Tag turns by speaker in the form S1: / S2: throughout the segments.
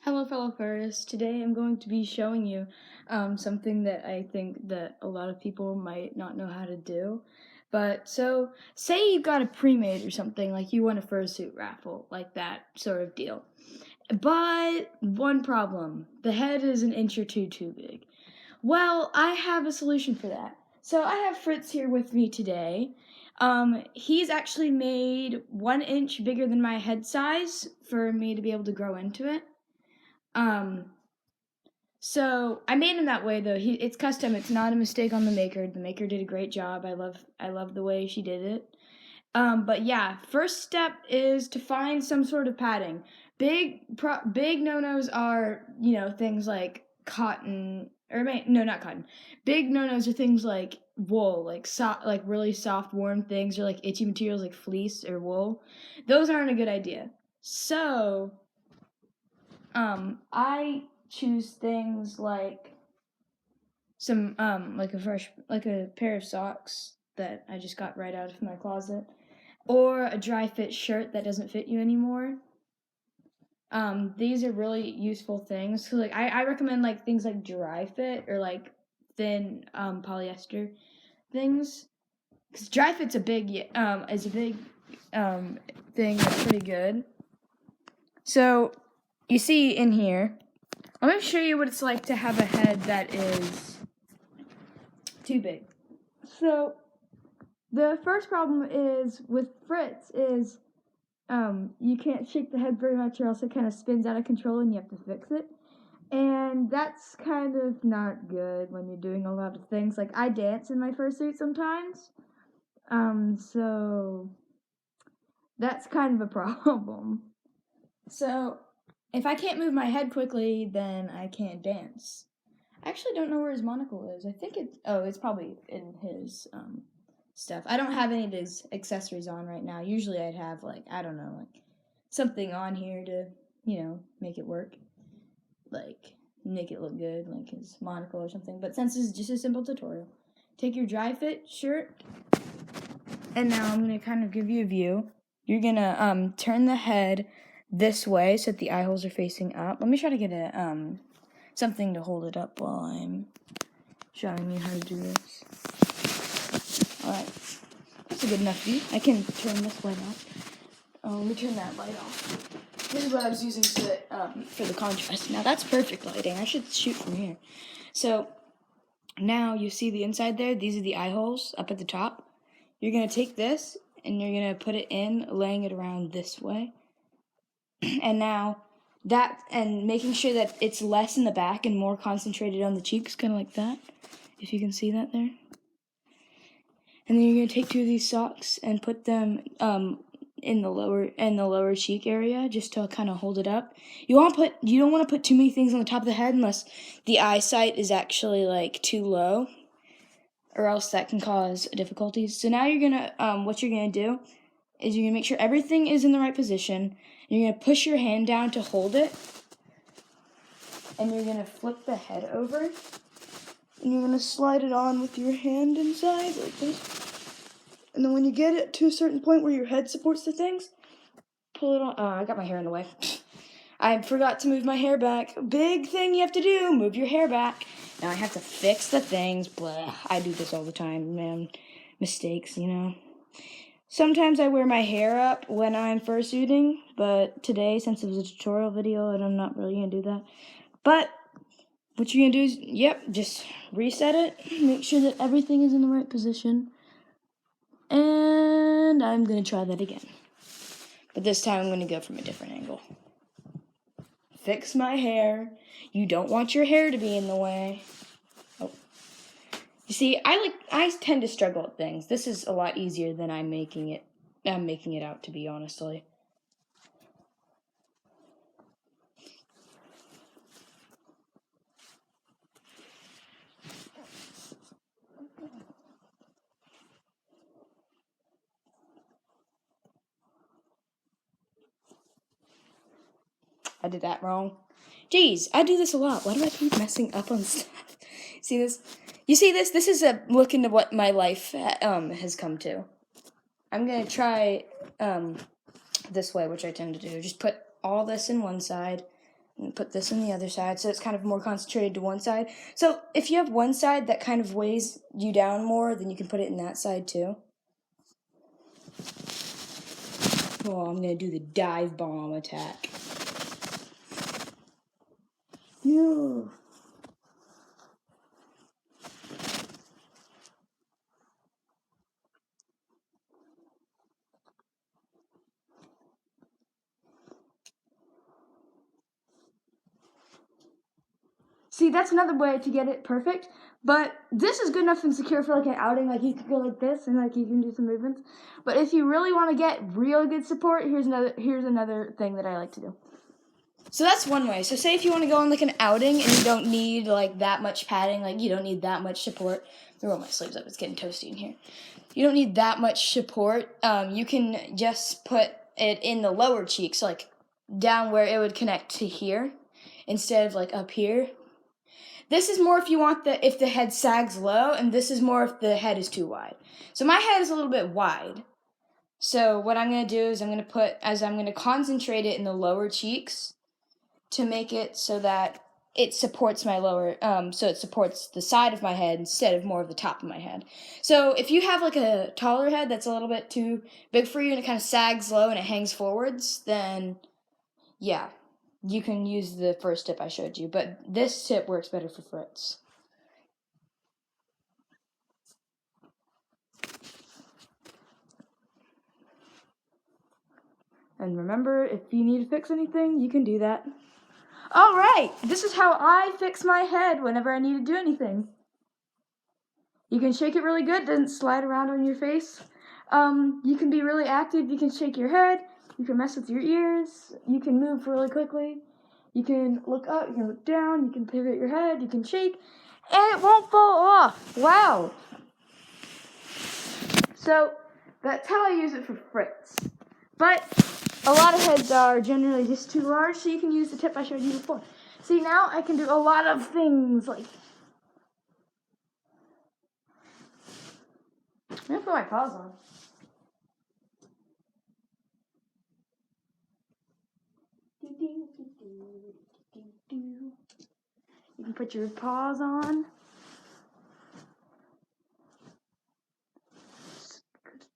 S1: Hello, fellow furries. Today I'm going to be showing you something that I think that a lot of people might not know how to do. But so, say you got a pre-made or something, like you won a fursuit raffle, like that sort of deal. But one problem, the head is an inch or two too big. Well, I have a solution for that. So I have Fritz here with me today. He's actually made 1 inch bigger than my head size for me to be able to grow into it. Um, so I made him that way though. It's custom. It's not a mistake on the maker. The maker did a great job. I love the way she did it. But yeah, first step is to find some sort of padding. Big no-nos are, things like cotton no, not cotton. Big no-nos are things like wool, like really soft warm things, or like itchy materials like fleece or wool. Those aren't a good idea. So, I choose things like like a pair of socks that I just got right out of my closet, or a dry fit shirt that doesn't fit you anymore. These are really useful things. So like I recommend like things like dry fit or like thin polyester things, because dry fit's a big thing that's pretty good. So you see in here, I'm going to show you what it's like to have a head that is too big. So, the first problem is with Fritz is you can't shake the head very much or else it kind of spins out of control and you have to fix it. And that's kind of not good when you're doing a lot of things. Like, I dance in my fursuit sometimes. So that's kind of a problem. So, if I can't move my head quickly, then I can't dance. I actually don't know where his monocle is. I think it's probably in his stuff. I don't have any of his accessories on right now. Usually I'd have like something on here to, make it work. Like make it look good, like his monocle or something. But since this is just a simple tutorial, take your dry fit shirt, and now I'm gonna kind of give you a view. You're gonna turn the head this way so that the eye holes are facing up. Let me try to get a something to hold it up while I'm showing you how to do this. Alright, that's a good enough view. I can turn this light off. Let me turn that light off. This is what I was using for the contrast. Now that's perfect lighting. I should shoot from here. So now you see the inside there. These are the eye holes up at the top. You're going to take this and you're going to put it in, laying it around this way. And now and making sure that it's less in the back and more concentrated on the cheeks, kind of like that, if you can see that there. And then you're going to take two of these socks and put them in the lower cheek area, just to kind of hold it up. You don't want to put too many things on the top of the head unless the eyesight is actually like too low, or else that can cause difficulties. So now you're gonna what you're gonna do is you're gonna make sure everything is in the right position. You're gonna push your hand down to hold it, and you're gonna flip the head over, and you're gonna slide it on with your hand inside like this. And then when you get it to a certain point where your head supports the things, pull it on. Oh, I got my hair in the way. I forgot to move my hair back. Big thing you have to do, move your hair back. Now I have to fix the things. Blah. I do this all the time, man. Mistakes, Sometimes I wear my hair up when I'm fursuiting, but today, since it was a tutorial video, I'm not really going to do that. But what you're going to do is, just reset it. Make sure that everything is in the right position. And I'm going to try that again. But this time I'm going to go from a different angle. Fix my hair. You don't want your hair to be in the way. Oh. You see, I tend to struggle at things. This is a lot easier than I'm making it out to be, honestly. I did that wrong. Jeez, I do this a lot. Why do I keep messing up on stuff? See this? You see this? This is a look into what my life has come to. I'm gonna try this way, which I tend to do. Just put all this in one side, and put this on the other side, so it's kind of more concentrated to one side. So if you have one side that kind of weighs you down more, then you can put it in that side too. Oh, I'm gonna do the dive bomb attack. Yeah. See, that's another way to get it perfect, but this is good enough and secure for like an outing. Like you could go like this and like you can do some movements. But if you really want to get real good support, here's another thing that I like to do. So that's one way. So say if you want to go on like an outing and you don't need like that much padding, like you don't need that much support. Let me roll my sleeves up, it's getting toasty in here. You don't need that much support. You can just put it in the lower cheeks, like down where it would connect to here, instead of like up here. This is more if you want if the head sags low, and this is more if the head is too wide. So my head is a little bit wide. So what I'm going to do is I'm going to concentrate it in the lower cheeks to make it so that it supports my lower, so it supports the side of my head instead of more of the top of my head. So if you have like a taller head that's a little bit too big for you and it kind of sags low and it hangs forwards, then yeah, you can use the first tip I showed you, but this tip works better for Fritz. And remember, if you need to fix anything, you can do that. All right, this is how I fix my head whenever I need to do anything. You can shake it really good, doesn't slide around on your face. You can be really active, you can shake your head, you can mess with your ears, you can move really quickly, you can look up, you can look down, you can pivot your head, you can shake, and it won't fall off. Wow. So that's how I use it for Fritz. But a lot of heads are generally just too large, so you can use the tip I showed you before. See, now I can do a lot of things like... I'm going to put my paws on. You can put your paws on.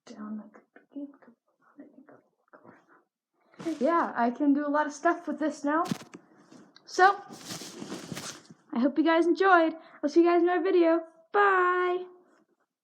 S1: Down like... Yeah, I can do a lot of stuff with this now. So, I hope you guys enjoyed. I'll see you guys in our video. Bye!